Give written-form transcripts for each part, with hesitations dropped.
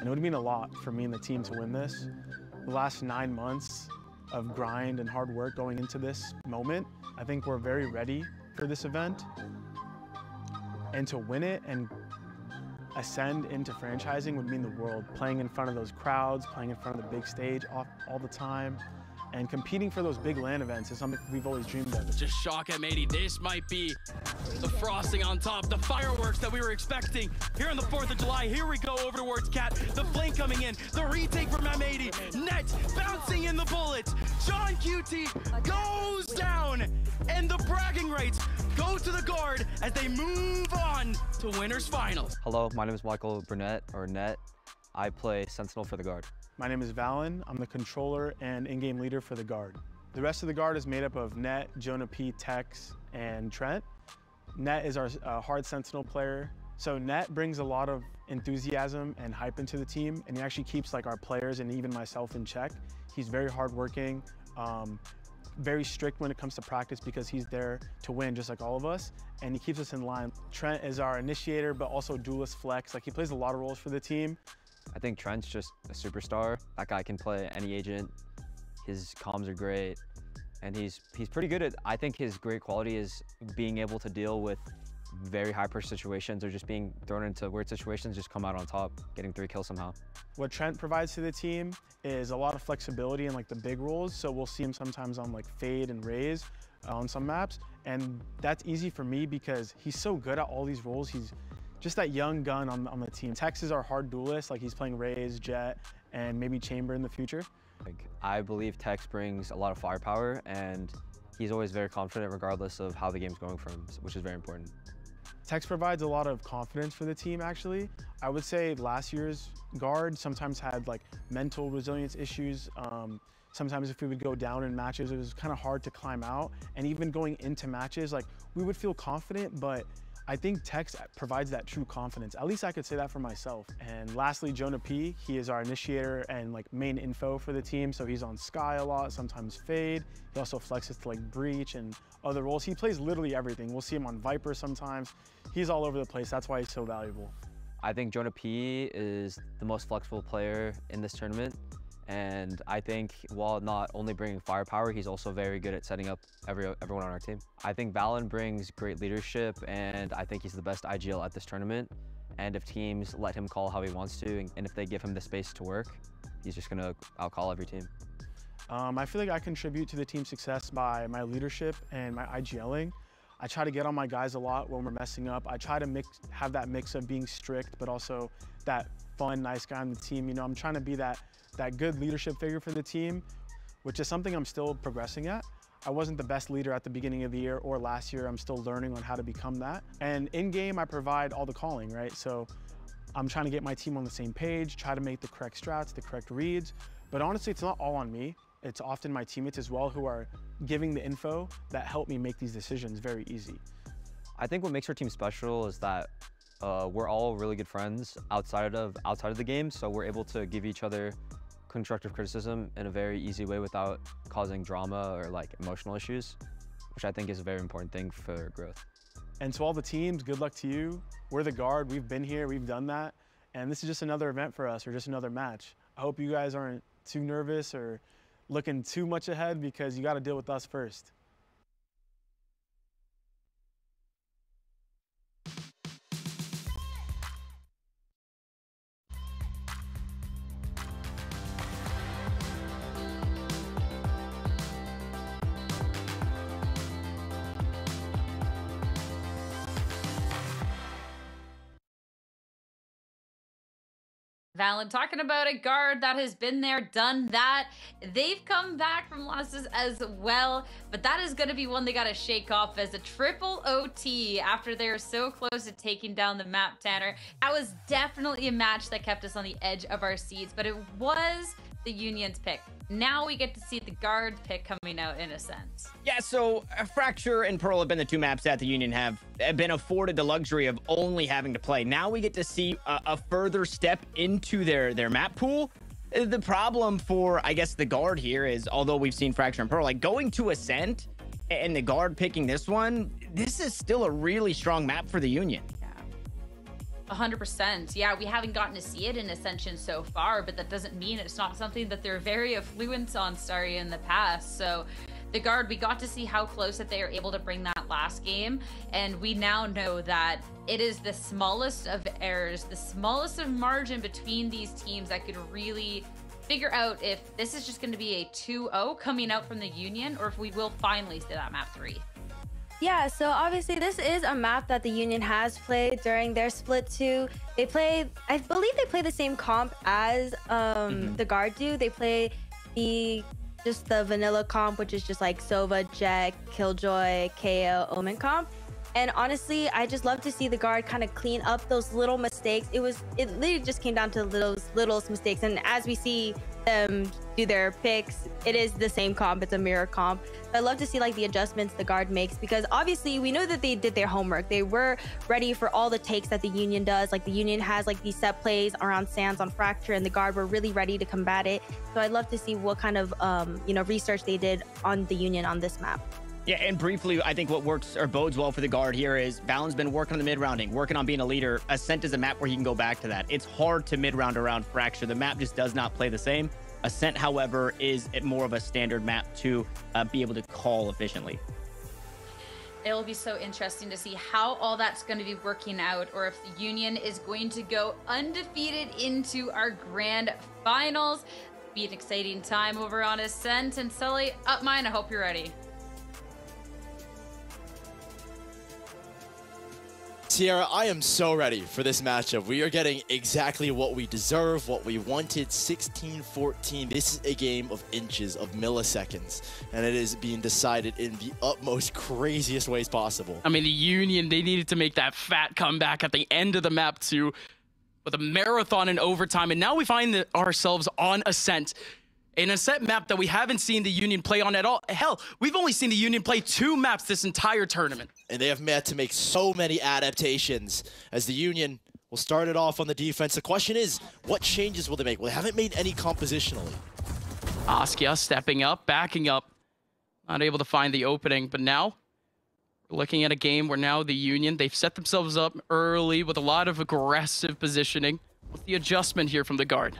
and it would mean a lot for me and the team to win this. The last 9 months of grind and hard work going into this moment, I think we're very ready for this event. And to win it and ascend into franchising would mean the world. Playing in front of those crowds, playing in front of the big stage all the time, and competing for those big LAN events is something we've always dreamed of. Just shock at Matey. This might be the frosting on top, the fireworks that we were expecting here on the 4th of July. Here we go over towards Cat. The flank coming in, the retake from Matey. Net bouncing in the bullets. John QT goes down, and the bragging rights go to the guard as they move on to winners finals. Hello, my name is Michael Burnett, or Net. I play Sentinel for the guard. My name is Valen. I'm the controller and in-game leader for the guard. The rest of the guard is made up of Net, Jonah P, Tex, and Trent. Net is our hard Sentinel player. So Net brings a lot of enthusiasm and hype into the team, and he actually keeps like our players and even myself in check. He's very hardworking, very strict when it comes to practice because he's there to win just like all of us, and he keeps us in line. Trent is our initiator, but also duelist flex. Like, he plays a lot of roles for the team. I think Trent's just a superstar. That guy can play any agent. His comms are great, and he's pretty good at, I think his great quality is being able to deal with very high pressure situations or just being thrown into weird situations, just come out on top, getting 3 kills somehow. What Trent provides to the team is a lot of flexibility in like the big roles. So we'll see him sometimes on like Fade and Raze on some maps. And that's easy for me because he's so good at all these roles. He's just that young gun on the team. Tex is our hard duelist, like he's playing Raze, Jet, and maybe Chamber in the future. I believe Tex brings a lot of firepower, and he's always very confident regardless of how the game's going for him, which is very important. Tex provides a lot of confidence for the team, actually. I would say last year's guard sometimes had like mental resilience issues. Sometimes if we would go down in matches, it was kind of hard to climb out. And even going into matches, like, we would feel confident, but I think Tex provides that true confidence. At least I could say that for myself. And lastly, Jonah P, he is our initiator and like main info for the team. So he's on Sky a lot, sometimes Fade. He also flexes to like Breach and other roles. He plays literally everything. We'll see him on Viper sometimes. He's all over the place. That's why he's so valuable. I think Jonah P is the most flexible player in this tournament. And I think while not only bringing firepower, he's also very good at setting up everyone on our team. I think Valen brings great leadership, and I think he's the best IGL at this tournament. And if teams let him call how he wants to, and if they give him the space to work, he's just gonna outcall every team. I feel like I contribute to the team's success by my leadership and my IGLing. I try to get on my guys a lot when we're messing up. I try to have that mix of being strict, but also that fun, nice guy on the team. You know, I'm trying to be that good leadership figure for the team, which is something I'm still progressing at. I wasn't the best leader at the beginning of the year or last year. I'm still learning on how to become that. And in game, I provide all the calling, right? So I'm trying to get my team on the same page, try to make the correct strats, the correct reads. But honestly, it's not all on me. It's often my teammates as well who are giving the info that help me make these decisions very easy. I think what makes our team special is that we're all really good friends outside of the game, so we're able to give each other constructive criticism in a very easy way without causing drama or like emotional issues, which I think is a very important thing for growth. And to all the teams, good luck to you. We're the guard, we've been here, we've done that, and this is just another event for us or just another match. I hope you guys aren't too nervous or looking too much ahead because you got to deal with us first. Valen talking about a guard that has been there, done that. They've come back from losses as well, but that is going to be one they got to shake off as a triple OT after they were so close to taking down the map, Tanner. That was definitely a match that kept us on the edge of our seats, but it was the Union's pick. Now we get to see the guard pick coming out in a sense. Yeah, so Fracture and Pearl have been the two maps that the Union have been afforded the luxury of only having to play. Now we get to see a further step into their map pool. The problem for, I guess, the guard here is, although we've seen Fracture and Pearl, like going to Ascent and the guard picking this one, this is still a really strong map for the Union. 100%. Yeah, we haven't gotten to see it in Ascension so far, but that doesn't mean it's not something that they're very affluent on Starry in the past. So the Guard, we got to see how close that they are able to bring that last game, and we now know that it is the smallest of errors, the smallest of margin between these teams that could really figure out if this is just going to be a 2-0 coming out from the Union, or if we will finally see that map 3. Yeah, so obviously this is a map that the Union has played during their split 2. They play, I believe they play the same comp as the Guard do. They play just the vanilla comp, which is just like Sova, Jet, Killjoy, KO, Omen comp. And honestly, I just love to see the Guard kind of clean up those little mistakes. It literally just came down to those littlest mistakes. And as we see them do their picks, it is the same comp. It's a mirror comp. So I love to see like the adjustments the Guard makes, because obviously we know that they did their homework. They were ready for all the takes that the Union does. Like the Union has like these set plays around Sands on Fracture, and the Guard were really ready to combat it. So I'd love to see what kind of research they did on the Union on this map. Yeah, and briefly, I think what works or bodes well for the Guard here is Valen's been working on the mid-rounding, working on being a leader. Ascent is a map where he can go back to that. It's hard to mid-round around Fracture. The map just does not play the same. Ascent, however, is more of a standard map to be able to call efficiently. It will be so interesting to see how all that's going to be working out, or if the Union is going to go undefeated into our grand finals. Be an exciting time over on Ascent. And Sully, up mine, I hope you're ready. Sierra, I am so ready for this matchup. We are getting exactly what we deserve, what we wanted. 16-14. This is a game of inches, of milliseconds, and it is being decided in the utmost craziest ways possible. I mean, the Union, they needed to make that fat comeback at the end of the map 2 with a marathon in overtime, and now we find ourselves on Ascent. In a set map that we haven't seen the Union play on at all. Hell, we've only seen the Union play 2 maps this entire tournament. And they have had to make so many adaptations as the Union will start it off on the defense. The question is, what changes will they make? Well, they haven't made any compositionally. Askia stepping up, backing up. Not able to find the opening, but now we're looking at a game where now the Union, they've set themselves up early with a lot of aggressive positioning. What's the adjustment here from the Guard?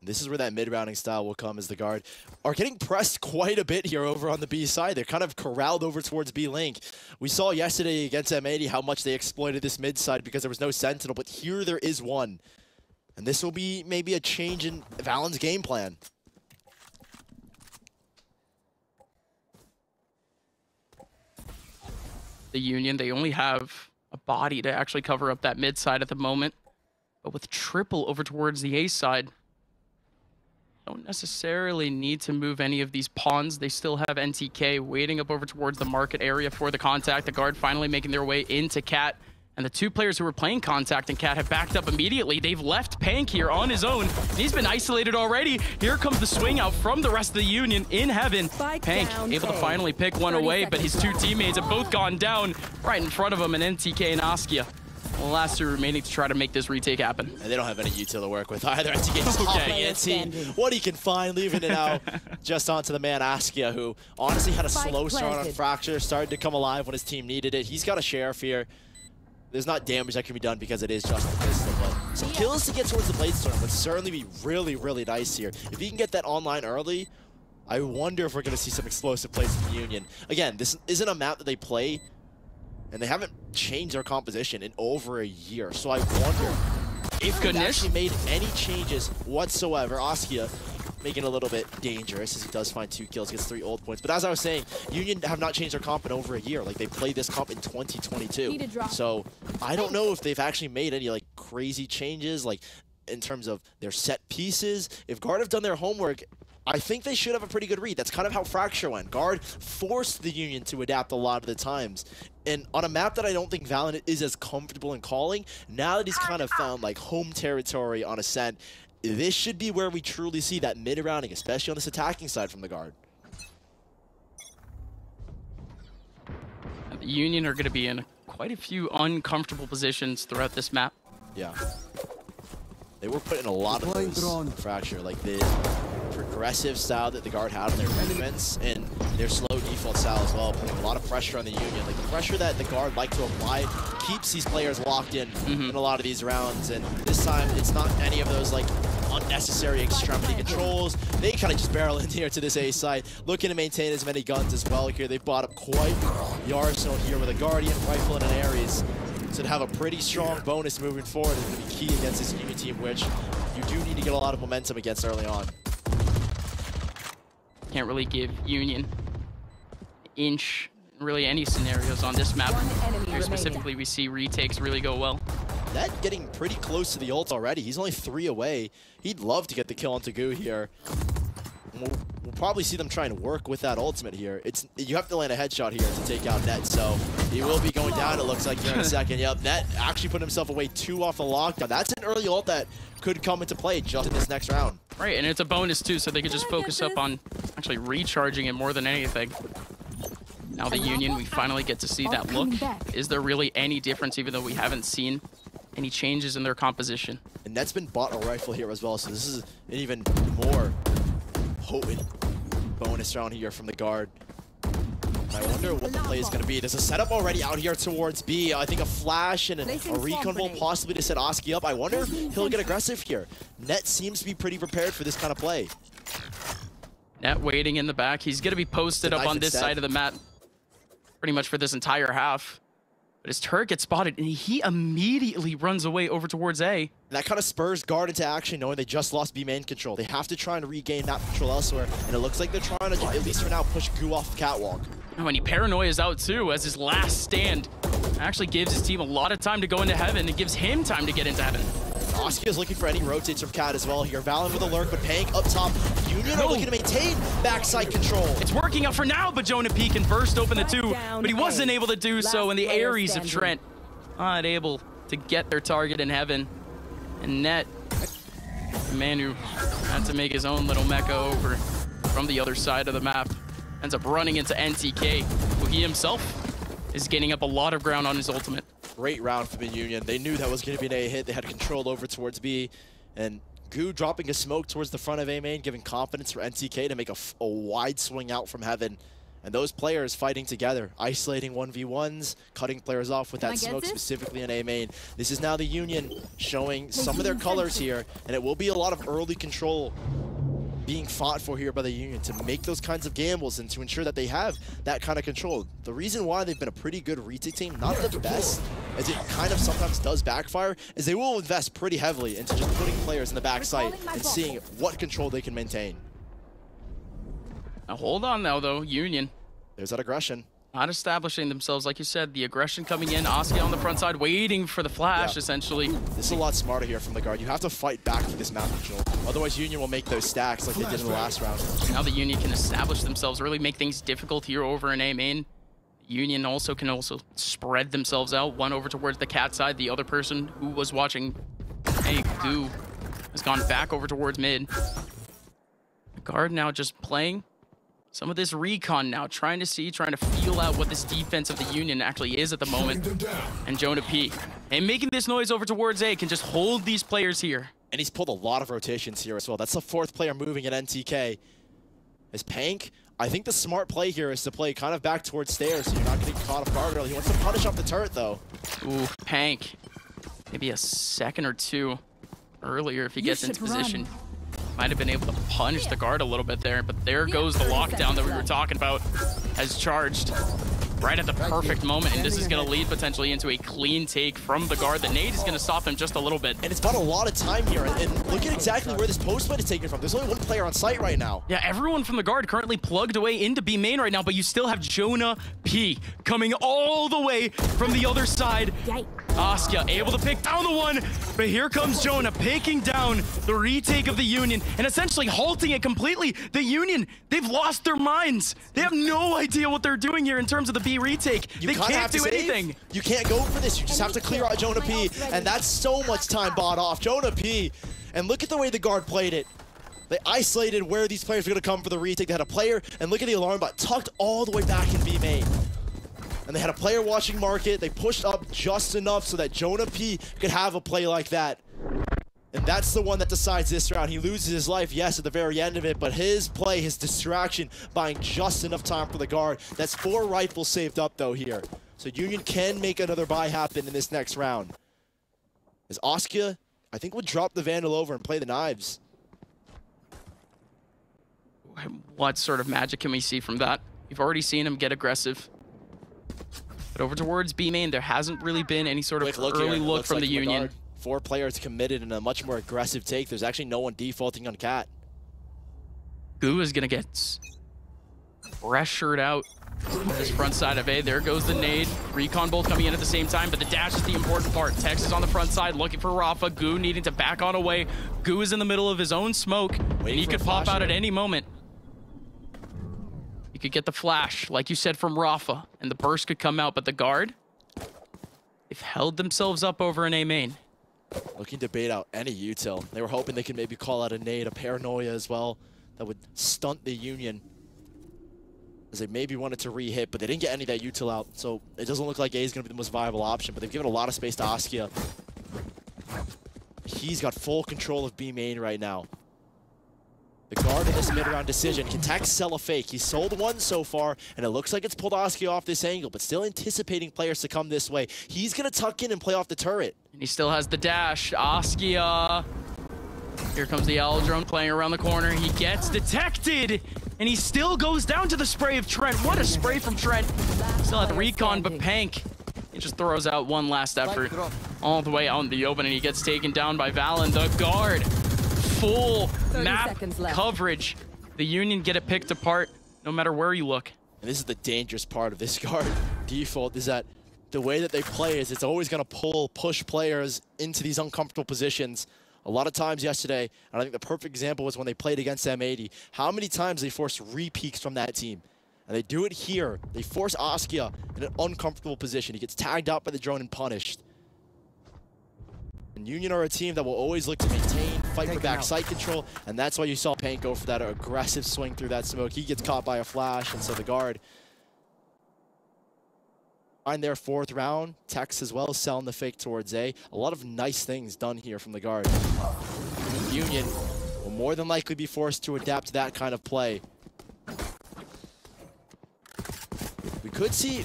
This is where that mid-rounding style will come, as the Guard are getting pressed quite a bit here over on the B side. They're kind of corralled over towards B Link. We saw yesterday against M80 how much they exploited this mid side because there was no Sentinel, but here there is one. And this will be maybe a change in Valen's game plan. The Union, they only have a body to actually cover up that mid side at the moment. But with triple over towards the A side, don't necessarily need to move any of these pawns. They still have NTK waiting up over towards the market area for the contact. The Guard finally making their way into Cat. And the 2 players who were playing contact and Cat have backed up immediately. They've left Pank here on his own. He's been isolated already. Here comes the swing out from the rest of the Union in heaven. Pank able to finally pick one away, but his 2 teammates have both gone down right in front of him, and NTK and Askia. The last 2 remaining to try to make this retake happen. And they don't have any util to work with either. NTK just hopping in, seeing what he can find, leaving it out just onto the man Askia, who honestly had a slow start on Fracture, started to come alive when his team needed it. He's got a sheriff here. There's not damage that can be done because it is just a pistol, but some kills to get towards the Blade Storm would certainly be really, really nice here. If he can get that online early, I wonder if we're going to see some explosive plays from the Union. Again, this isn't a map that they play, and they haven't changed their composition in over a year. So I wonder if they've actually made any changes whatsoever. Askia making it a little bit dangerous as he does find 2 kills, gets 3 ult points. But as I was saying, Union have not changed their comp in over a year. Like, they played this comp in 2022. So I don't know if they've actually made any like crazy changes, like in terms of their set pieces. If Guard have done their homework, I think they should have a pretty good read. That's kind of how Fracture went. Guard forced the Union to adapt a lot of the times. And on a map that I don't think Valorant is as comfortable in calling, now that he's kind of found like home territory on Ascent, this should be where we truly see that mid-rounding, especially on this attacking side from the Guard. The Union are going to be in quite a few uncomfortable positions throughout this map. Yeah. They were put in a lot of those Fracture, like the progressive style that the Guard had on their defense, and their slow default style as well, putting a lot of pressure on the Union. Like the pressure that the guard like to apply keeps these players locked in a lot of these rounds. And this time, it's not any of those like unnecessary extremity controls. They kind of just barrel in here to this A site, looking to maintain as many guns as well here. They've bought up quite the arsenal here with a Guardian, Rifle, and an Ares. So to have a pretty strong bonus moving forward is going to be key against this Union team, which you do need to get a lot of momentum against early on. Can't really give Union inch really any scenarios on this map. Here specifically, we see retakes really go well. Net getting pretty close to the ult already. He's only 3 away. He'd love to get the kill on Tagu here. We'll probably see them trying to work with that ultimate here. You have to land a headshot here to take out Net, so he will be going down, it looks like, here in a second. Yep, Net actually put himself away 2 off the lockdown. That's an early ult that could come into play just in this next round. Right, and it's a bonus too, so they could just focus up on actually recharging it more than anything. Now the Union, we finally get to see that look. Is there really any difference, even though we haven't seen any changes in their composition? And Net's been bought a rifle here as well, so this is an even more potent bonus round here from the guard. I wonder what the play is going to be. There's a setup already out here towards B. I think a flash and a recon bolt possibly to set Oski up. I wonder if he'll get aggressive here. Net seems to be pretty prepared for this kind of play. Net waiting in the back. He's going to be posted up on this side of the map pretty much for this entire half. But his turret gets spotted, and he immediately runs away over towards A. And that kind of spurs guard into action, knowing they just lost B main control. They have to try and regain that control elsewhere, and it looks like they're trying to, at least for now, push Goo off the catwalk. Oh, and he paranoias out too, as his last stand actually gives his team a lot of time to go into heaven. It gives him time to get into heaven. Oski is looking for any rotates from Cat as well here. Valen with a lurk, but Pank up top. Union are looking to maintain backside control. It's working out for now, but Jonah P can burst open the 2, but he wasn't able to do so, and the Ares of Trent not able to get their target in heaven. And Net, the man who had to make his own little mecha over from the other side of the map, ends up running into NTK, who he himself is gaining up a lot of ground on his ultimate. Great round for the Union. They knew that was going to be an A hit. They had control over towards B. And Goo dropping a smoke towards the front of A main, giving confidence for NTK to make a wide swing out from heaven. And those players fighting together, isolating 1v1s, cutting players off with that smoke specifically in A main. This is now the Union showing some of their colors here, and it will be a lot of early control being fought for here by the Union to make those kinds of gambles and to ensure that they have that kind of control. The reason why they've been a pretty good retake team, not the best, as it kind of sometimes does backfire, is they will invest pretty heavily into just putting players in the backside and seeing what control they can maintain. Now hold on now, though, Union. There's that aggression. Not establishing themselves, like you said, the aggression coming in, Oski on the front side, waiting for the flash, essentially. This is a lot smarter here from the guard. You have to fight back for this map control. Otherwise, Union will make those stacks like they did in the last round. Now the Union can establish themselves, really make things difficult here over in A main. Union also can spread themselves out, one over towards the Cat side. The other person who was watching Goo has gone back over towards mid. The guard now just playing some of this recon now, trying to feel out what this defense of the Union actually is at the moment. And Jonah P, and making this noise over towards A, can just hold these players here. And he's pulled a lot of rotations here as well. That's the 4th player moving at NTK. As Pank, I think the smart play here is to play kind of back towards stairs so you're not getting caught off guard early. He wants to punish off the turret though. Ooh, Pank. Maybe a second or 2 earlier if he gets into position. Might have been able to punish the guard a little bit there, but there goes the lockdown that we were talking about, has charged right at the perfect moment, and this is going to lead potentially into a clean take from the guard. The nade is going to stop him just a little bit. And it's bought a lot of time here, and look at exactly where this post fight is taken from. There's only 1 player on site right now. Yeah, everyone from the guard currently plugged away into B main right now, but you still have Jonah P coming all the way from the other side. Askia able to pick down the 1, but here comes Jonah picking down the retake of the Union and essentially halting it completely. The Union, they've lost their minds. They have no idea what they're doing here in terms of the B retake. They can't do anything. You can't go for this. You just have to clear out Jonah P, and that's so much time bought off. Jonah P, and look at the way the guard played it. They isolated where these players were going to come for the retake. They had a player, and look at the alarm bot, tucked all the way back in B main. And they had a player watching market. They pushed up just enough so that Jonah P could have a play like that. And that's the one that decides this round. He loses his life, yes, at the very end of it, but his play, his distraction, buying just enough time for the guard. That's 4 rifles saved up, though, here. So Union can make another buy happen in this next round. As Oskia, I think, would drop the Vandal over and play the knives. What sort of magic can we see from that? We've already seen him get aggressive. But over towards B main, there hasn't really been any sort of early look from the Union. 4 players committed in a much more aggressive take. There's actually no one defaulting on Cat. Goo is going to get pressured out on this front side of A. There goes the nade. Recon both coming in at the same time, but the dash is the important part. Tex is on the front side looking for Rafa. Goo needing to back on away. Goo is in the middle of his own smoke, and he could pop out at any moment. He could get the flash, like you said, from Rafa, and the burst could come out, but the guard, they've held themselves up over an A main. Looking to bait out any util. They were hoping they could maybe call out a nade, a paranoia as well, that would stunt the Union, as they maybe wanted to re-hit, but they didn't get any of that util out, so it doesn't look like A is going to be the most viable option, but they've given a lot of space to Oskia. He's got full control of B main right now. The guard in this mid-round decision. Can Tex sell a fake? He's sold one so far, and it looks like it's pulled Oskia off this angle, but still anticipating players to come this way. He's going to tuck in and play off the turret. And he still has the dash. Oskia. Here comes the Owl drone playing around the corner. He gets detected, and he still goes down to the spray of Trent. What a spray from Trent. Still at the recon, but Pank, he just throws out one last effort all the way out in the open, and he gets taken down by Valen. The guard, full map coverage. The Union get it picked apart no matter where you look. And this is the dangerous part of this guard default, is that the way that they play is it's always going to push players into these uncomfortable positions. A lot of times yesterday, and I think the perfect example was when they played against M80, how many times they forced re-peeks from that team. And they do it here. They force Oskia in an uncomfortable position. He gets tagged out by the drone and punished. And Union are a team that will always look to maintain, fight for back site control, and that's why you saw Paint go for that aggressive swing through that smoke. He gets caught by a flash, and so the guard find their 4th round. Tex as well, selling the fake towards A. A lot of nice things done here from the guard. Union will more than likely be forced to adapt to that kind of play.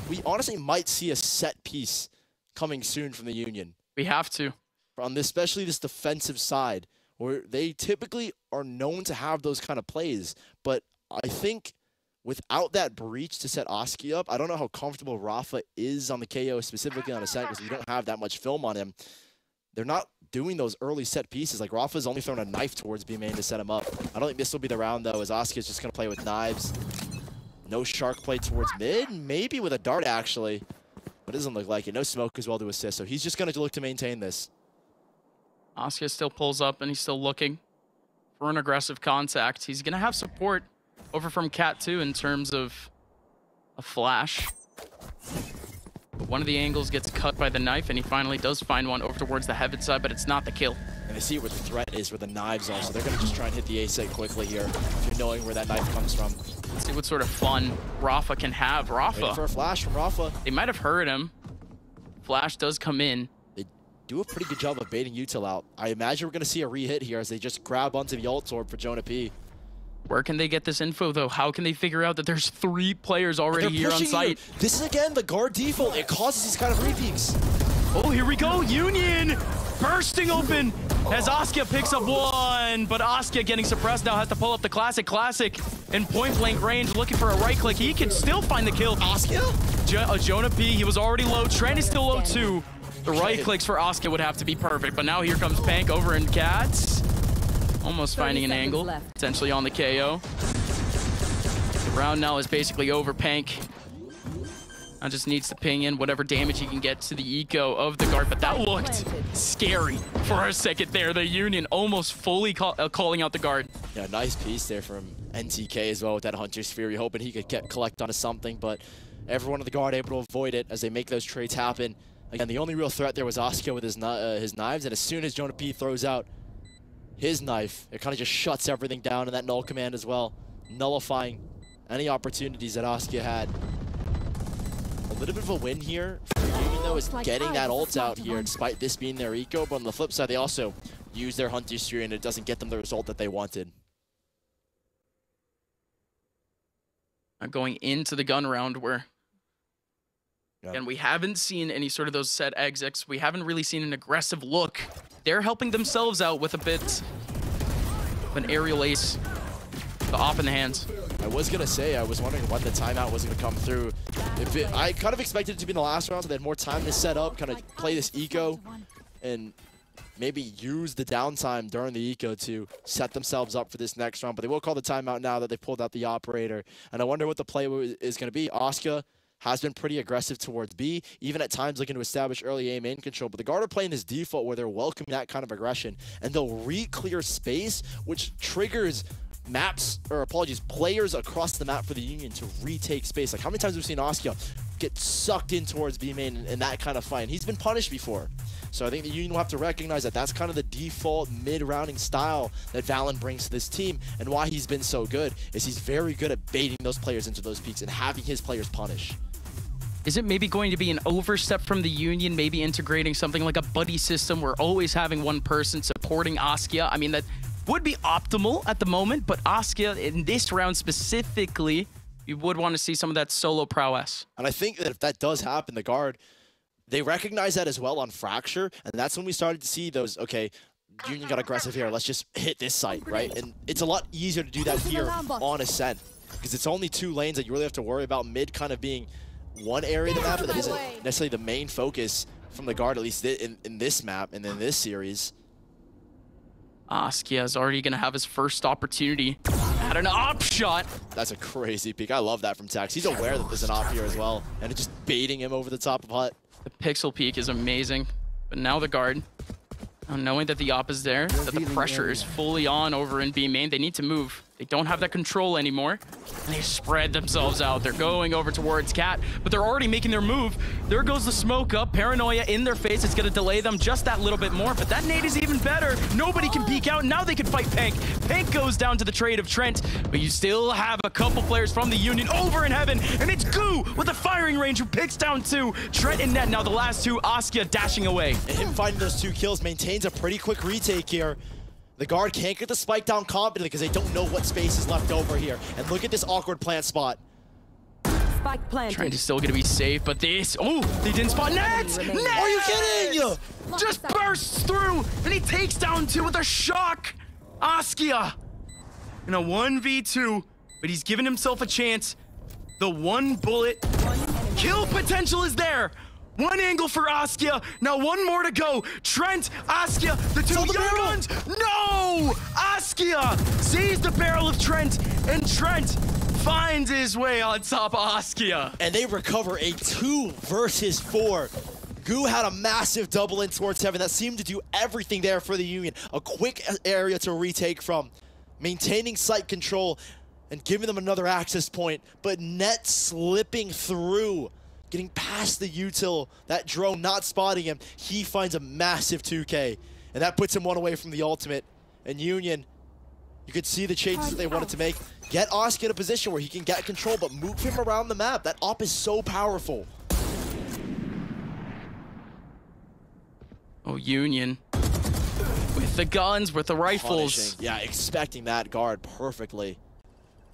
We honestly might see a set piece coming soon from the Union. We have to. On this, especially this defensive side, where they typically are known to have those kind of plays. But I think without that breach to set Oskia up, I don't know how comfortable Rafa is on the KO, specifically on a set, because we don't have that much film on him. They're not doing those early set pieces. Like, Rafa's only thrown a knife towards B main to set him up. I don't think this will be the round, though, as Oskia's just going to play with knives. No shark play towards mid, maybe with a dart, actually. But it doesn't look like it. No smoke as well to assist, so he's just going to look to maintain this. Oskia still pulls up, and he's still looking for an aggressive contact. He's going to have support over from Cat, too, in terms of a flash. But one of the angles gets cut by the knife, and he finally does find one over towards the heaven side, but it's not the kill. And they see where the threat is, where the knives are, so they're going to just try and hit the A site quickly here, if you're knowing where that knife comes from. Let's see what sort of fun Rafa can have. Rafa. Waiting for a flash from Rafa. They might have heard him. Flash does come in. Do a pretty good job of baiting util out. I imagine we're going to see a re-hit here as they just grab onto the ult orb for Jonah P. Where can they get this info, though? How can they figure out that there's 3 players already here on site? This is, again, the guard default. It causes these kind of re-peeks. Oh, here we go. Union bursting open as Oskia picks up one, but Oskia getting suppressed now has to pull up the classic in point-blank range, looking for a right-click. He can still find the kill. Oskia? Jonah P, he was already low. Trent is still low, too. The right clicks for Oskia would have to be perfect, but now here comes Pank over in Cats. Almost finding an angle, potentially on the KO. The round now is basically over. Pank now just needs to ping in whatever damage he can get to the eco of the guard, but that looked scary for a second there. The Union almost fully calling out the guard. Yeah, nice piece there from NTK as well with that Hunter's Fury, hoping he could collect onto something, but everyone on the guard able to avoid it as they make those trades happen. Again, the only real threat there was Oskia with his knives, and as soon as Jonah P throws out his knife, it kind of just shuts everything down in that null command as well, nullifying any opportunities that Oskia had. A little bit of a win here for Union, though, is getting that ult out here, despite this being their eco, but on the flip side, they also use their Hunter Sphere and it doesn't get them the result that they wanted. Going into the gun round where, Yeah. and we haven't seen any sort of those set exits. We haven't really seen an aggressive look. They're helping themselves out with a bit of an aerial ace. The op in the hands. I was going to say, I was wondering when the timeout was going to come through. I kind of expected it to be in the last round, so they had more time to set up, kind of play this eco, and maybe use the downtime during the eco to set themselves up for this next round. But they will call the timeout now that they pulled out the operator. And I wonder what the play is going to be. Oscar has been pretty aggressive towards B, even at times looking to establish early A main control. But the guard are playing this default where they're welcoming that kind of aggression, and they'll re-clear space, which triggers players across the map for the Union to retake space. Like, how many times have we seen Oscar get sucked in towards B main in that kind of fight? And he's been punished before. So I think the Union will have to recognize that that's kind of the default mid-rounding style that VALORANT brings to this team, and why he's been so good is he's very good at baiting those players into those peaks and having his players punish. Is it maybe going to be an overstep from the Union, maybe integrating something like a buddy system where always having one person supporting Askia? I mean, that would be optimal at the moment, but Askia in this round specifically, you would want to see some of that solo prowess. And I think that if that does happen, the guard, they recognize that as well on Fracture, and that's when we started to see those, okay, Union got aggressive here, let's just hit this site, right? And it's a lot easier to do that here on Ascent, because it's only 2 lanes that you really have to worry about, mid kind of being one area of the map, but that isn't necessarily the main focus from the guard, at least in this map and in this series. Askia is already going to have his first opportunity at an op shot. That's a crazy peek. I love that from Tax. He's aware that there's an op here as well, and it's just baiting him over the top of Hut. The pixel peek is amazing, but now the guard, knowing that the op is there, that the pressure is fully on over in B main, they need to move. They don't have that control anymore, and they spread themselves out. They're going over towards Cat, but they're already making their move. There goes the smoke up. Paranoia in their face. It's going to delay them just that little bit more, but that nade is even better. Nobody can peek out. Now they can fight Pank. Pank goes down to the trade of Trent, but you still have a couple players from the Union over in heaven, and it's Goo with a firing range who picks down 2. Trent and Net now the last 2. Askia dashing away. And him finding those 2 kills maintains a pretty quick retake here. The guard can't get the spike down confidently because they don't know what space is left over here. And look at this awkward plant spot. Spike planted. Trent is still going to be safe, but this... Oh, they didn't spot Net! Net! Are you kidding? Just bursts through, and he takes down 2 with a shock. Askia in a 1v2, but he's given himself a chance. The 1 bullet kill potential is there. 1 angle for Askia. Now 1 more to go. Trent, Askia, the 2 young guns. No! Askia sees the barrel of Trent, and Trent finds his way on top of Askia. And they recover a 2 versus 4. Goo had a massive double in towards heaven that seemed to do everything there for the Union. A quick area to retake from, maintaining site control and giving them another access point, but Net slipping through, getting past the util, that drone not spotting him. He finds a massive 2K, and that puts him 1 away from the ultimate. And Union, you could see the changes that they wanted to make. Get Oscar in a position where he can get control, but move him around the map. That op is so powerful. Oh, Union. With the guns, with the rifles. Punishing. Yeah, expecting that guard perfectly.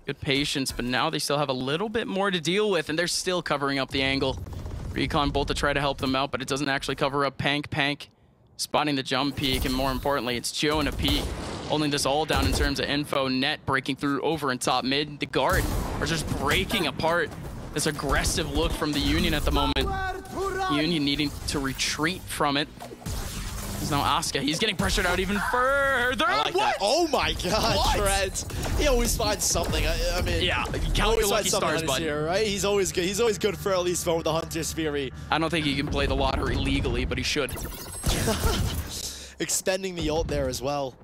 Good patience, but now they still have a little bit more to deal with, and they're still covering up the angle. Recon bolt to try to help them out, but it doesn't actually cover up Pank. Pank spotting the jump peak, and more importantly, it's Joe in a peak, holding this all down in terms of info. Net breaking through over in top mid. The guard are just breaking apart this aggressive look from the Union at the moment. Union needing to retreat from it. There's now Askia. He's getting pressured out even further. I like that. Oh my God, what? Trent. He always finds something. I mean, yeah, count your lucky stars, bud. Here, right? He's always good. He's always good for at least one with the Hunter Sphere. I don't think he can play the lottery legally, but he should. Extending the ult there as well.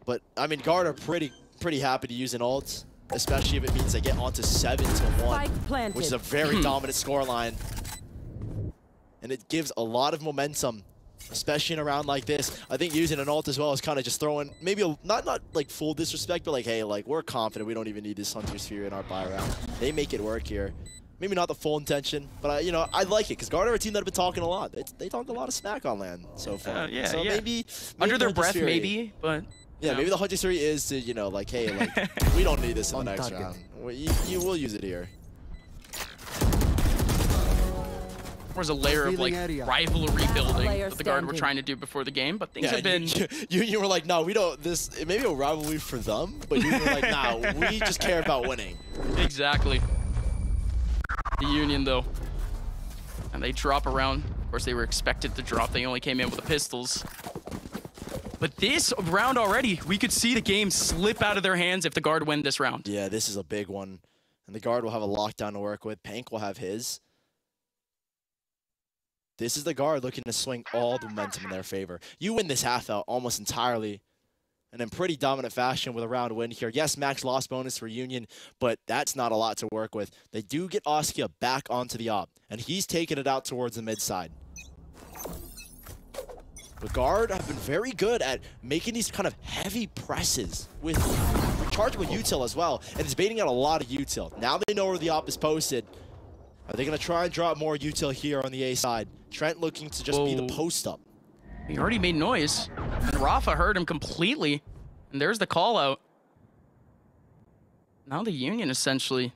But I mean, guard are pretty happy to use an ult, especially if it means they get onto 7-1, which is a very dominant scoreline. And it gives a lot of momentum, especially in a round like this. I think using an ult as well is kind of just throwing, maybe not like full disrespect, but like, hey, like, we're confident we don't even need this Hunter Sphere in our buy round. They make it work here. Maybe not the full intention, but you know, I like it because Guard are a team that have been talking a lot. They talk a lot of smack on LAN so far. Yeah, so yeah. Maybe Under their breath, Fury, maybe, but yeah, maybe the Hunter's Fury is to, you know, like, hey, like, we don't need this in the next round. You will use it here. There's a layer of like rivalry building that the Guard were trying to do before the game, but things have been. You were like, no, we don't. This it may be a rivalry for them, but you were like, nah, we just care about winning. Exactly. The Union though, and they drop around. Of course, they were expected to drop. They only came in with the pistols. But this round already, we could see the game slip out of their hands if the Guard win this round. Yeah, this is a big one, and the Guard will have a lockdown to work with. Pank will have his. This is the Guard looking to swing all the momentum in their favor. You win this half out almost entirely and in pretty dominant fashion with a round win here. Yes, max loss bonus for Union, but that's not a lot to work with. They do get Askia back onto the op, and he's taking it out towards the mid side. The Guard have been very good at making these kind of heavy presses with rechargeable util as well, and it's baiting out a lot of util. Now they know where the op is posted. Are they going to try and drop more util here on the A side? Trent looking to just be the post-up. He already made noise, and Rafa heard him completely, and there's the call-out. Now the Union, essentially,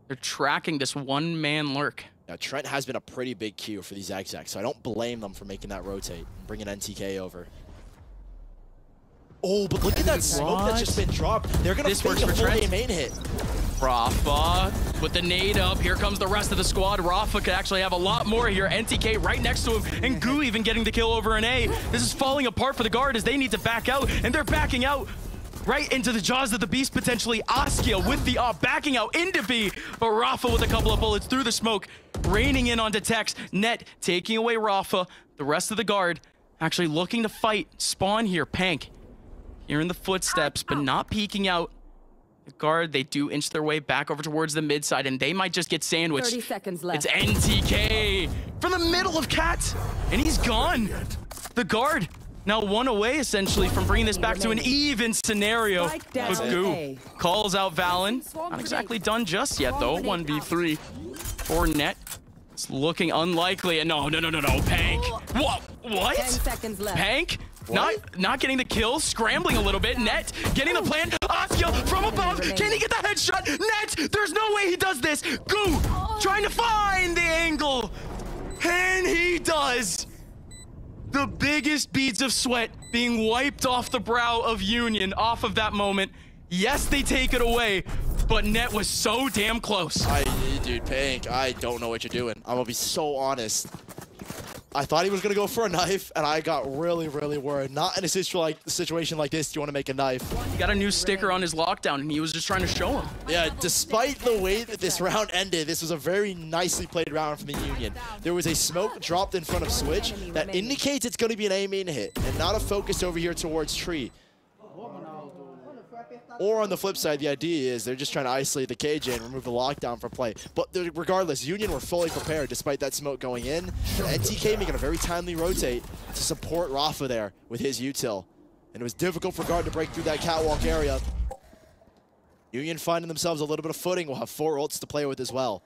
they're tracking this one-man lurk. Now, Trent has been a pretty big Q for these Execs, so I don't blame them for making that rotate and bringing NTK over. Oh, but look at that smoke that's just been dropped. They're going to fake a full A main hit. Rafa with the nade up. Here comes the rest of the squad. Rafa could actually have a lot more here. NTK right next to him, and Goo even getting the kill over an A. This is falling apart for the Guard as they need to back out, and they're backing out right into the jaws of the beast, potentially. Askia with the op, backing out into B, but Rafa with a couple of bullets through the smoke, raining in onto Tex. Net taking away Rafa. The rest of the Guard actually looking to fight. Spawn here, Pank. Hearing the footsteps, but not peeking out. The Guard, they do inch their way back over towards the mid side, and they might just get sandwiched. 30 seconds left. It's NTK from the middle of Cat, and he's gone. The Guard now one away, essentially, from bringing this back to an even scenario. But Goo calls out Valen. Not exactly done just yet, though. 1v3 for Net. It's looking unlikely. And no. Pank. What? 10 seconds left. Pank? Not getting the kill, scrambling a little bit. Net getting the plant. Askia from above. Can he get the headshot? Net! There's no way he does this. Goo trying to find the angle. And he does. The biggest beads of sweat being wiped off the brow of Union off of that moment. Yes, they take it away, but Net was so damn close. Dude, Pank, I don't know what you're doing. I'm gonna be so honest. I thought he was going to go for a knife, and I got really, really worried. Not in a situation like this do you want to make a knife. He got a new sticker on his lockdown, and he was just trying to show him. Yeah, despite the way that this round ended, this was a very nicely played round from the Union. There was a smoke dropped in front of Switch that indicates it's going to be an A main hit, and not a focus over here towards Tree. Or on the flip side, the idea is they're just trying to isolate the KJ and remove the lockdown from play. But regardless, Union were fully prepared despite that smoke going in. And NTK making a very timely rotate to support Rafa there with his util. And it was difficult for Guard to break through that catwalk area. Union finding themselves a little bit of footing. Will have 4 ults to play with as well.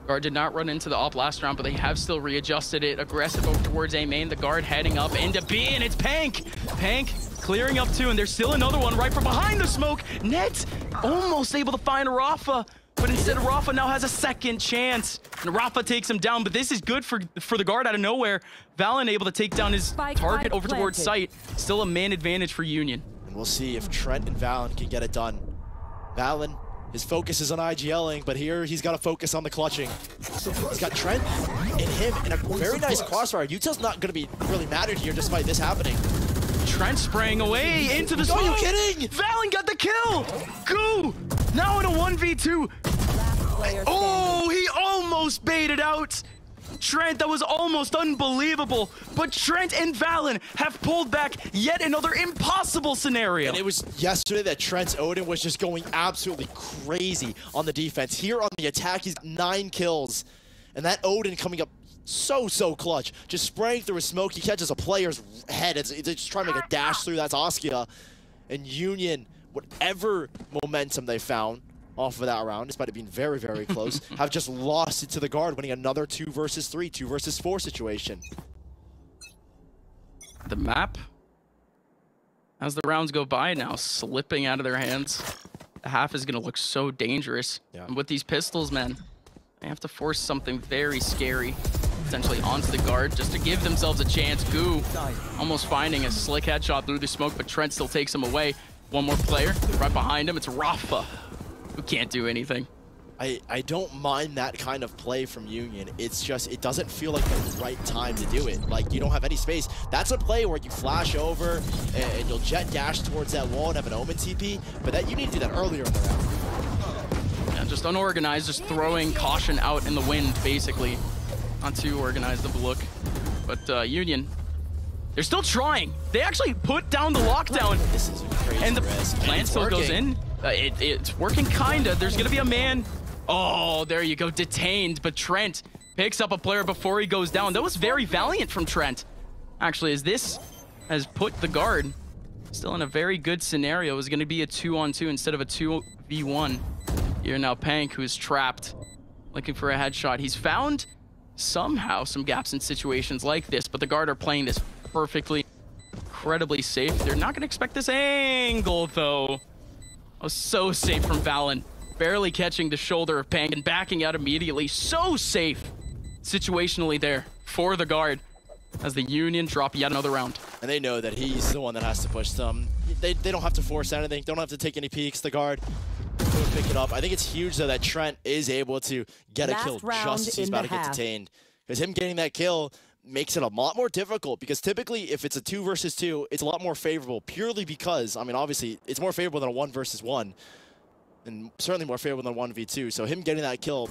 Guard did not run into the op last round, but they have still readjusted it. Aggressive over towards A main. The Guard heading up into B, and it's Pank. Pank clearing up too, and there's still another one right from behind the smoke. Net almost able to find Rafa, but instead Rafa now has a second chance. And Rafa takes him down, but this is good for the Guard out of nowhere. Valen able to take down his target over towards site. Still a man advantage for Union. And we'll see if Trent and Valen can get it done. Valen, his focus is on IGLing, but here he's got to focus on the clutching. He's got Trent and him in a very nice crossfire. Util's not going to be really mattered here despite this happening. Trent spraying away into the smoke. Are you kidding? Valen got the kill. Goo now in a 1v2. Oh, he almost baited out. Trent, that was almost unbelievable. But Trent and Valen have pulled back yet another impossible scenario. And it was yesterday that Trent's Odin was just going absolutely crazy on the defense. Here on the attack, he's got 9 kills. And that Odin coming up so clutch. Just spraying through his smoke. He catches a player's head. It's just trying to make a dash through. That's Askia. And Union, whatever momentum they found, off of that round, despite it being very, very close, have just lost it to the guard, winning another 2 versus 3, 2 versus 4 situation. The map, as the rounds go by now, slipping out of their hands. The half is going to look so dangerous. Yeah. And with these pistols, man, they have to force something very scary, potentially onto the guard, just to give themselves a chance. Goo almost finding a slick headshot through the smoke, but Trent still takes him away. One more player right behind him. It's Rafa, who can't do anything. I don't mind that kind of play from Union. It's just, it doesn't feel like the right time to do it. Like, you don't have any space. That's a play where you flash over and you'll jet dash towards that wall and have an Omen TP, but that you need to do that earlier in the round. Yeah, just unorganized, just throwing caution out in the wind, basically. Not too organized of a look. But Union, they're still trying. They actually put down the lockdown. This is a crazy And the risk. plant still goes in. It's working kinda. There's gonna be a man. Oh, there you go, detained. But Trent picks up a player before he goes down. That was very valiant from Trent, actually, as this has put the guard still in a very good scenario. It was gonna be a 2-on-2 instead of a 2v1. Here now, Pank, who is trapped, looking for a headshot. He's found somehow some gaps in situations like this, but the guard are playing this perfectly, incredibly safe. They're not gonna expect this angle, though. Oh, so safe from Valen. Barely catching the shoulder of Pang and backing out immediately. So safe situationally there for the guard as the Union drop yet another round. And they know that he's the one that has to push them. They don't have to force anything. Don't have to take any peeks. The guard will pick it up. I think it's huge, though, that Trent is able to get a kill just as he's about to get detained. Because him getting that kill makes it a lot more difficult, because typically if it's a 2 versus 2, it's a lot more favorable purely because, I mean, obviously it's more favorable than a 1 versus 1 and certainly more favorable than 1v2. So him getting that kill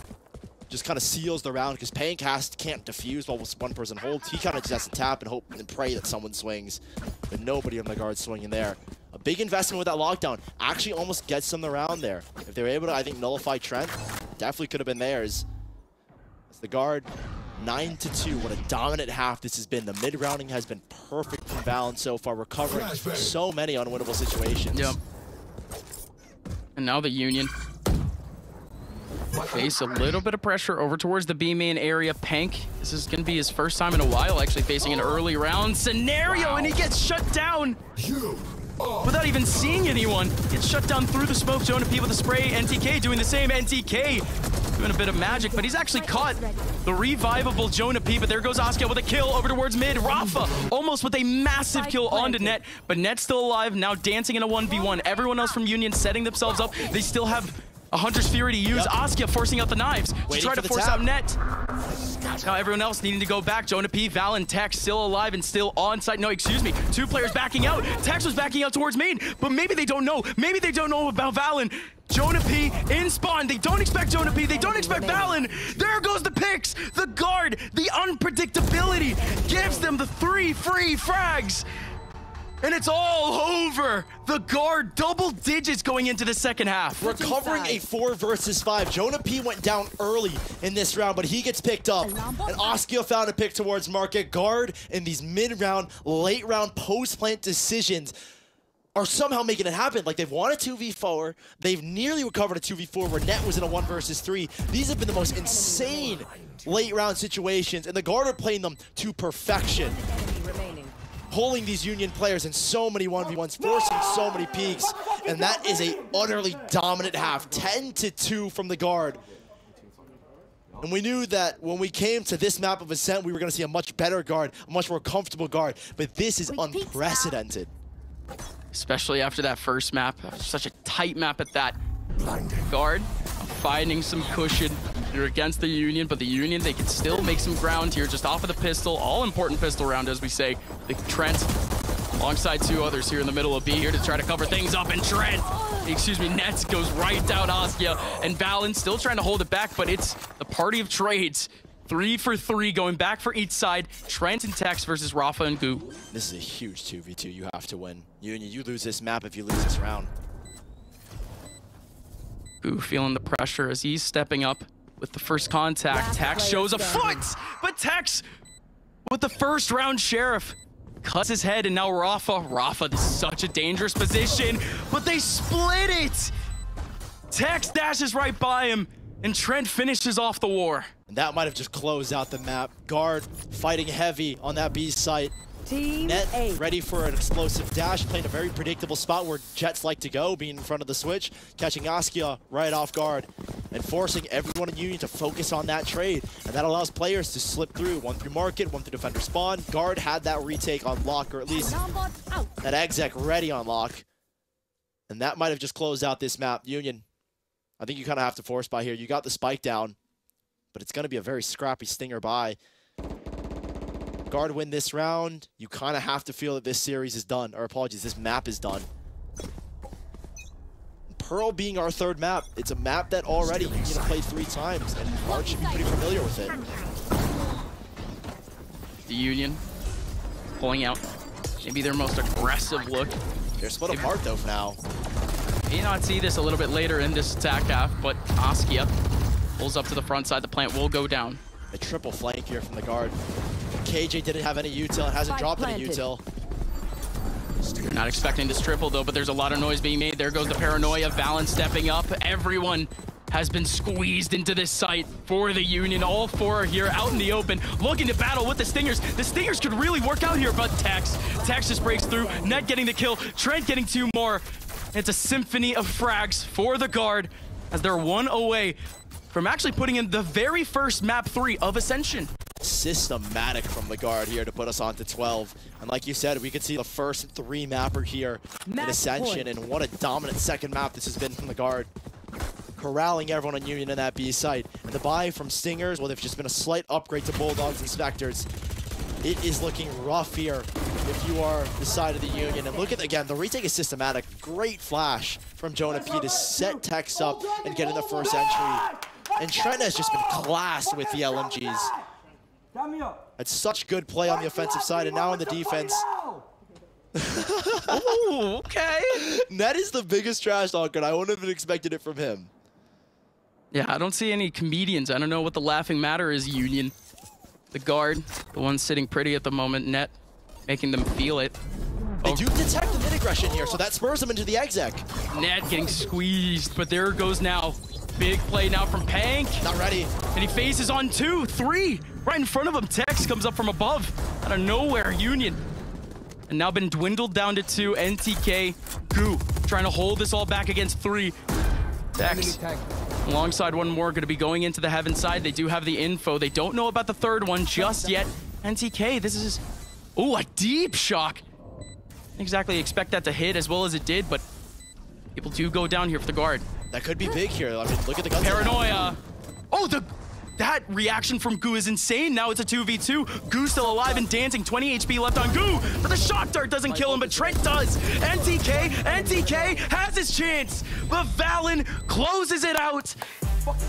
just kind of seals the round, because Pank can't defuse while one person holds. He kind of just has to tap and hope and pray that someone swings, but nobody on the guard swinging there. A big investment with that lockdown actually almost gets them the round there. If they were able to, I think, nullify Trent, definitely could have been theirs. As the guard 9-2, what a dominant half this has been. The mid-rounding has been perfect from Valen so far, recovering so many unwinnable situations. Yep. And now the Union face a little bit of pressure over towards the B main area. Pank, this is going to be his first time in a while actually facing an early round scenario, and he gets shut down without even seeing anyone. Gets shut down through the smoke. Jonah P with the spray. NTK doing the same. NTK doing a bit of magic, but he's actually caught the revivable Jonah P. But there goes Oscar with a kill over towards mid. Rafa almost with a massive kill onto Net, but Net's still alive, now dancing in a 1v1. Everyone else from Union setting themselves up. They still have a Hunter's Fury to use. Oscar forcing out the knives to try to force out Net. Now everyone else needing to go back. Jonah P, Valen, Tex still alive and still on site. No, excuse me. 2 players backing out. Tex was backing out towards main, but maybe they don't know. Maybe they don't know about Valen. Jonah P in spawn. They don't expect Jonah P. They don't expect Valen. There goes the picks. The guard, the unpredictability gives them the 3 free frags. And it's all over. The guard, double digits going into the second half. Recovering a 4 versus 5. Jonah P went down early in this round, but he gets picked up. And Oskia found a pick towards Market. Guard in these mid-round, late-round, post-plant decisions are somehow making it happen. Like, they've won a 2v4. They've nearly recovered a 2v4 where Net was in a 1 versus 3. These have been the most insane late-round situations, and the guard are playing them to perfection. Pulling these Union players in so many 1v1s, forcing so many peaks, and that is a utterly dominant half. 10-2 from the guard. And we knew that when we came to this map of Ascent, we were going to see a much better guard, a much more comfortable guard, but this is unprecedented. Especially after that first map, such a tight map at that. Guard finding some cushion. You're against the Union, but the Union, they can still make some ground here just off of the pistol. All important pistol round, as we say. The Trent alongside 2 others here in the middle of B here to try to cover things up, and Trent, excuse me, Nets goes right down Oskia, and Valen still trying to hold it back, but it's the party of trades. 3 for 3 going back for each side. Trent and Tex versus Rafa and Goo. This is a huge 2v2 you have to win. Union, you lose this map if you lose this round. Goo feeling the pressure as he's stepping up with the first contact. Tex shows a foot, but Tex with the first round Sheriff cuts his head, and now Rafa, this is such a dangerous position, but they split it. Tex dashes right by him, and Trent finishes off the war. And that might have just closed out the map. Guard fighting heavy on that B site. Team Net A. ready for an explosive dash, playing a very predictable spot where Jets like to go, being in front of the switch, catching Askia right off guard, and forcing everyone in Union to focus on that trade. And that allows players to slip through, one through market, one through defender spawn. Guard had that retake on lock, or at least that exec ready on lock. And that might have just closed out this map. Union, I think you kind of have to force buy here. You got the spike down, but it's going to be a very scrappy stinger buy. Guard win this round, you kind of have to feel that this series is done, or apologies, this map is done. Pearl being our third map, it's a map that already Union have played 3 times, and Guard should be pretty familiar with it. The Union pulling out maybe their most aggressive look. They're split apart though for now. May not see this a little bit later in this attack half, but Askia pulls up to the front side. The plant will go down. A triple flank here from the Guard. KJ didn't have any util and hasn't dropped any util. Not expecting this triple though, but there's a lot of noise being made. There goes the paranoia. Valen stepping up. Everyone has been squeezed into this site for the Union. All 4 are here out in the open, looking to battle with the Stingers. The Stingers could really work out here, but Tex just breaks through. Net getting the kill. Trent getting 2 more. It's a symphony of frags for the Guard as they're 1 away from actually putting in the very first map 3 of Ascension. Systematic from the Guard here to put us on to 12. And like you said, we could see the first 3 mapper here in Ascension, and what a dominant second map this has been from the Guard. Corralling everyone on Union in that B site. And the buy from Stingers, well, they've just been a slight upgrade to Bulldogs and Spectres. It is looking rough here if you are the side of the Union. And look at, again, the retake is systematic. Great flash from Jonah P to set Tex up and get in the first entry. And Trent has just been classed with the LMGs. That's such good play on the offensive side, and now on the defense. Ooh, okay. Net is the biggest trash talker, and I wouldn't have expected it from him. Yeah, I don't see any comedians. I don't know what the laughing matter is, Union. The Guard, the one sitting pretty at the moment, Net making them feel it. They do detect the mid-aggression here, so that spurs them into the exec. Net getting squeezed, but there it goes now. Big play now from Pank. Not ready. And he faces on 2, 3. Right in front of him, Tex comes up from above. Out of nowhere, Union. And now been dwindled down to 2. NTK, Goo, trying to hold this all back against 3. Tex, alongside one more, going to be going into the heaven side. They do have the info. They don't know about the third one just yet. NTK, this is... Oh, a deep shock. Didn't exactly expect that to hit as well as it did, but people do go down here for the Guard. That could be big here. I mean, look at the guns. Paranoia. Oh, that reaction from Goo is insane. Now it's a 2v2. Goo still alive and dancing. 20 HP left on Goo. But the shock dart doesn't kill him, but Trent does. NTK has his chance. But Valen closes it out.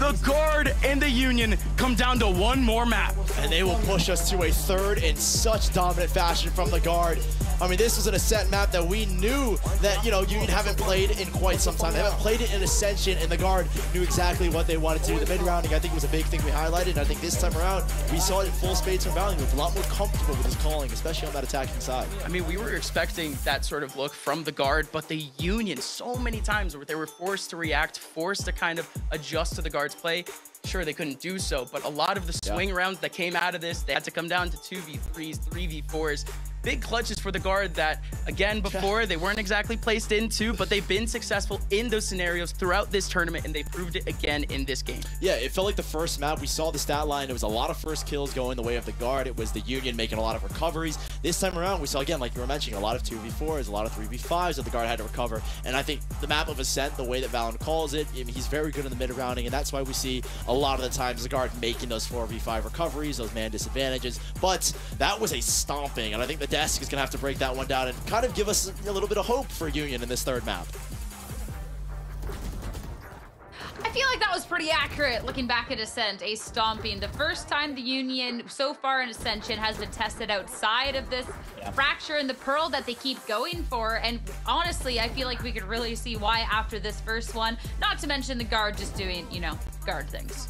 The Guard and the Union come down to 1 more map. And they will push us to a 3rd in such dominant fashion from the Guard. I mean, this was an Ascent map that we knew that, you know, Union haven't played in quite some time. They haven't played it in Ascension, and the Guard knew exactly what they wanted to do. The mid-rounding, I think, was a big thing we highlighted, and I think this time around, we saw it in full spades from Valen. He was a lot more comfortable with his calling, especially on that attacking side. I mean, we were expecting that sort of look from the Guard, but the Union, so many times where they were forced to react, forced to kind of adjust to the Guard's play. Sure, they couldn't do so, but a lot of the swing rounds that came out of this, they had to come down to 2v3s, 3v4s. Big clutches for the Guard that, again, before they weren't exactly placed into, but they've been successful in those scenarios throughout this tournament, and they proved it again in this game. Yeah, it felt like the first map, we saw the stat line. It was a lot of first kills going the way of the Guard. It was the Union making a lot of recoveries. This time around, we saw, again, like you were mentioning, a lot of 2v4s, a lot of 3v5s that the Guard had to recover. And I think the map of Ascent, the way that Valen calls it, I mean, he's very good in the mid-rounding, and that's why we see a lot of the times the Guard making those 4v5 recoveries, those man disadvantages. But that was a stomping, and I think the desk is going to have to break that one down and kind of give us a little bit of hope for Union in this 3rd map. I feel like that was pretty accurate looking back at Ascent, a stomping. The first time the Union so far in Ascension has been tested outside of this fracture and the Pearl that they keep going for. And honestly, I feel like we could really see why after this first one, not to mention the Guard just doing, you know, Guard things.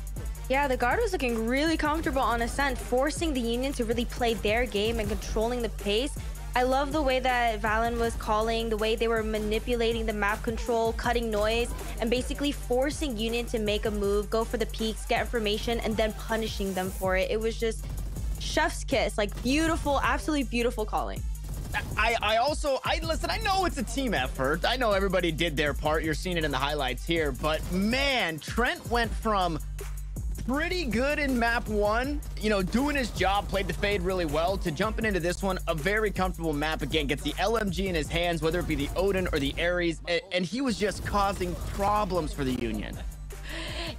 Yeah, the Guard was looking really comfortable on Ascent, forcing the Union to really play their game and controlling the pace. I love the way that Valen was calling, the way they were manipulating the map control, cutting noise, and basically forcing Union to make a move, go for the peaks, get information, and then punishing them for it. It was just chef's kiss, like beautiful, absolutely beautiful calling. I listen, I know it's a team effort. I know everybody did their part. You're seeing it in the highlights here, but man, Trent went from pretty good in map 1, you know, doing his job, played the fade really well, to jumping into this one, a very comfortable map again, gets the LMG in his hands, whether it be the Odin or the Ares, and he was just causing problems for the Union.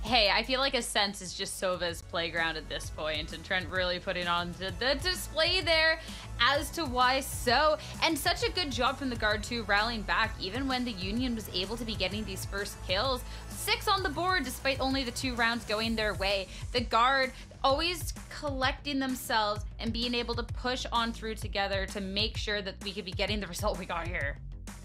Hey, I feel like Ascent is just Sova's playground at this point, and Trent really putting on the display there as to why so. And such a good job from the guard too, rallying back even when the Union was able to be getting these first kills. 6 on the board despite only the 2 rounds going their way. The guard always collecting themselves and being able to push on through together to make sure that we could be getting the result we got here.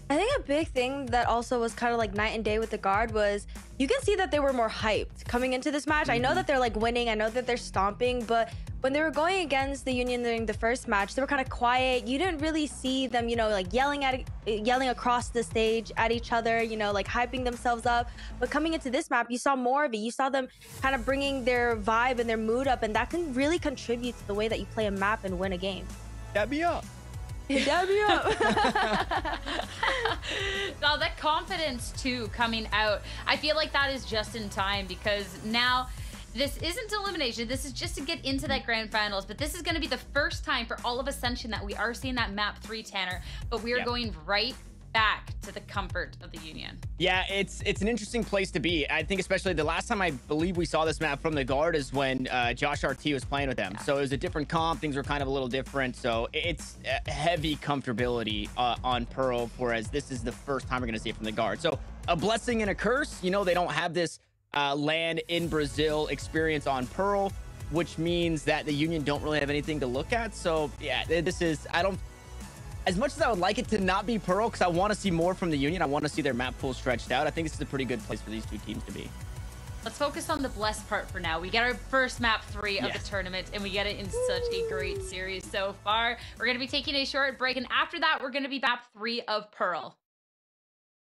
I think a big thing that also was kind of like night and day with the guard was you can see that they were more hyped coming into this match. I know that they're like winning, I know that they're stomping, but when they were going against the Union during the first match, they were kind of quiet. You didn't really see them, you know, like yelling across the stage at each other, you know, like hyping themselves up. But coming into this map, you saw more of it. You saw them kind of bringing their vibe and their mood up, and that can really contribute to the way that you play a map and win a game. Dab me up. Dab me up. Well, that confidence too coming out, I feel like that is just in time, because now this isn't elimination, this is just to get into that grand finals, but this is going to be the first time for all of Ascension that we are seeing that map 3, Tanner, but we are going right back to the comfort of the Union. Yeah, it's an interesting place to be. I think especially the last time I believe we saw this map from the guard is when Josh RT was playing with them. So it was a different comp, things were kind of a little different. So it's heavy comfortability on Pearl, whereas this is the first time we're going to see it from the guard. So a blessing and a curse. You know, they don't have this land in Brazil experience on Pearl, which means that the Union don't really have anything to look at. So yeah, this is, as much as I would like it to not be Pearl, because I want to see more from the Union, I want to see their map pool stretched out, I think this is a pretty good place for these 2 teams to be. Let's focus on the blessed part for now. We get our first map 3 of the tournament, and we get it in such a great series so far. We're going to be taking a short break, and after that, we're going to be map 3 of Pearl.